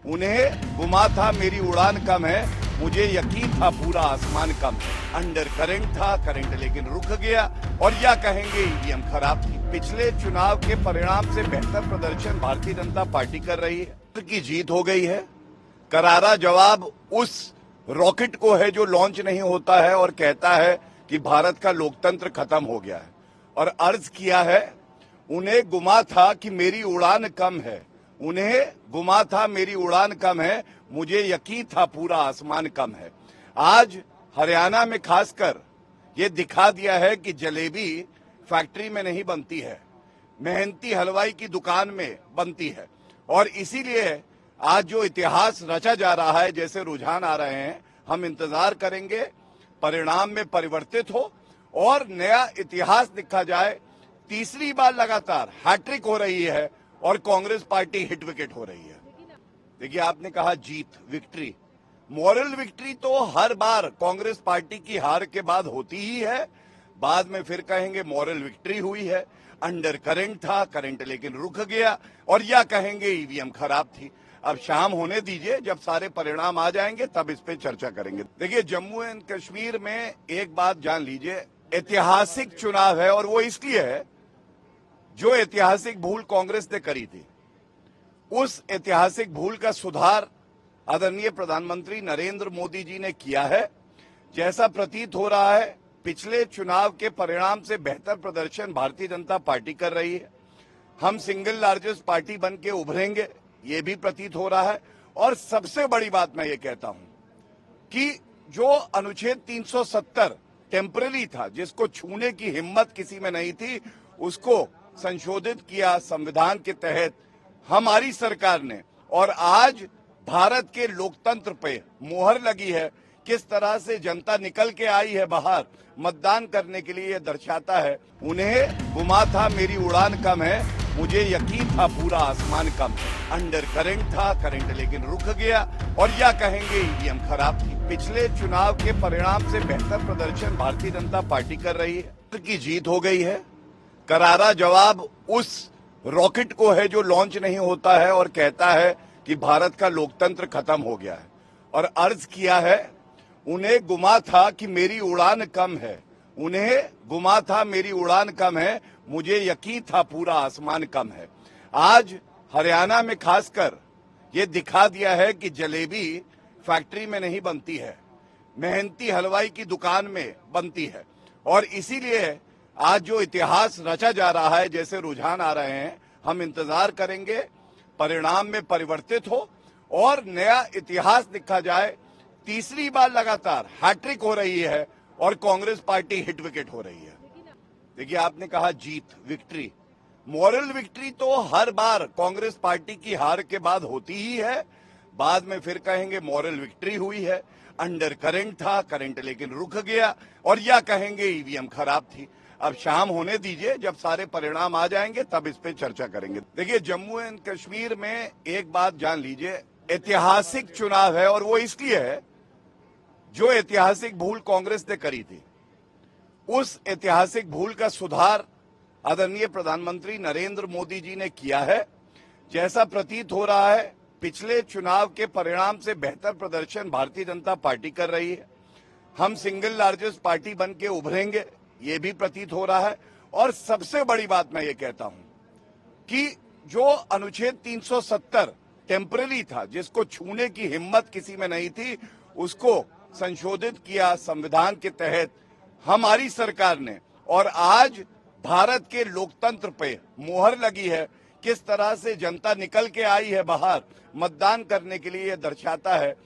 उन्हें गुमा था मेरी उड़ान कम है, मुझे यकीन था पूरा आसमान कम है। अंडर करंट था करंट लेकिन रुक गया, और या कहेंगे ईवीएम खराब थी। पिछले चुनाव के परिणाम से बेहतर प्रदर्शन भारतीय जनता पार्टी कर रही है, की जीत हो गई है। करारा जवाब उस रॉकेट को है जो लॉन्च नहीं होता है और कहता है कि भारत का लोकतंत्र खत्म हो गया है, और अर्ज किया है उन्हें गुमा था कि मेरी उड़ान कम है, उन्हें गुमा था मेरी उड़ान कम है, मुझे यकीन था पूरा आसमान कम है। आज हरियाणा में खासकर ये दिखा दिया है कि जलेबी फैक्ट्री में नहीं बनती है, मेहनती हलवाई की दुकान में बनती है। और इसीलिए आज जो इतिहास रचा जा रहा है, जैसे रुझान आ रहे हैं, हम इंतजार करेंगे परिणाम में परिवर्तित हो और नया इतिहास लिखा जाए। तीसरी बार लगातार हैट्रिक हो रही है और कांग्रेस पार्टी हिट विकेट हो रही है। देखिए, आपने कहा जीत, विक्ट्री, मॉरल विक्ट्री तो हर बार कांग्रेस पार्टी की हार के बाद होती ही है। बाद में फिर कहेंगे मॉरल विक्ट्री हुई है, अंडर करंट था करंट लेकिन रुक गया, और या कहेंगे ईवीएम खराब थी। अब शाम होने दीजिए, जब सारे परिणाम आ जाएंगे तब इस पे चर्चा करेंगे। देखिए, जम्मू एंड कश्मीर में एक बात जान लीजिए, ऐतिहासिक चुनाव है, और वो इसलिए है जो ऐतिहासिक भूल कांग्रेस ने करी थी, उस ऐतिहासिक भूल का सुधार आदरणीय प्रधानमंत्री नरेंद्र मोदी जी ने किया है। जैसा प्रतीत हो रहा है, पिछले चुनाव के परिणाम से बेहतर प्रदर्शन भारतीय जनता पार्टी कर रही है। हम सिंगल लार्जेस्ट पार्टी बन के उभरेंगे, ये भी प्रतीत हो रहा है। और सबसे बड़ी बात मैं ये कहता हूं कि जो अनुच्छेद 370 टेम्पररी था, जिसको छूने की हिम्मत किसी में नहीं थी, उसको संशोधित किया संविधान के तहत हमारी सरकार ने, और आज भारत के लोकतंत्र पे मोहर लगी है। किस तरह से जनता निकल के आई है बाहर मतदान करने के लिए, यह दर्शाता है। उन्हें गुमा था मेरी उड़ान कम है, मुझे यकीन था पूरा आसमान कम है। अंडर करंट था करंट लेकिन रुक गया, और या कहेंगे ईवीएम खराब थी। पिछले चुनाव के परिणाम से बेहतर प्रदर्शन भारतीय जनता पार्टी कर रही है, की जीत हो गई है। करारा जवाब उस रॉकेट को है जो लॉन्च नहीं होता है और कहता है कि भारत का लोकतंत्र खत्म हो गया है, और अर्ज किया है उन्हें गुमा था कि मेरी उड़ान कम है, उन्हें गुमा था मेरी उड़ान कम है, मुझे यकीन था पूरा आसमान कम है। आज हरियाणा में खासकर ये दिखा दिया है कि जलेबी फैक्ट्री में नहीं बनती है, मेहनती हलवाई की दुकान में बनती है। और इसीलिए आज जो इतिहास रचा जा रहा है, जैसे रुझान आ रहे हैं, हम इंतजार करेंगे परिणाम में परिवर्तित हो और नया इतिहास लिखा जाए। तीसरी बार लगातार हैट्रिक हो रही है और कांग्रेस पार्टी हिट विकेट हो रही है। देखिए, आपने कहा जीत, विक्ट्री, मॉरल विक्ट्री तो हर बार कांग्रेस पार्टी की हार के बाद होती ही है। बाद में फिर कहेंगे मॉरल विक्ट्री हुई है, अंडर करंट था करंट लेकिन रुक गया, और या कहेंगे ईवीएम खराब थी। अब शाम होने दीजिए, जब सारे परिणाम आ जाएंगे तब इस पे चर्चा करेंगे। देखिए, जम्मू एंड कश्मीर में एक बात जान लीजिए, ऐतिहासिक चुनाव है, और वो इसलिए है जो ऐतिहासिक भूल कांग्रेस ने करी थी, उस ऐतिहासिक भूल का सुधार आदरणीय प्रधानमंत्री नरेंद्र मोदी जी ने किया है। जैसा प्रतीत हो रहा है, पिछले चुनाव के परिणाम से बेहतर प्रदर्शन भारतीय जनता पार्टी कर रही है। हम सिंगल लार्जेस्ट पार्टी बन के उभरेंगे, ये भी प्रतीत हो रहा है। और सबसे बड़ी बात मैं ये कहता हूं कि जो अनुच्छेद 370 टेम्पररी था, जिसको छूने की हिम्मत किसी में नहीं थी, उसको संशोधित किया संविधान के तहत हमारी सरकार ने, और आज भारत के लोकतंत्र पे मोहर लगी है। किस तरह से जनता निकल के आई है बाहर मतदान करने के लिए, यह दर्शाता है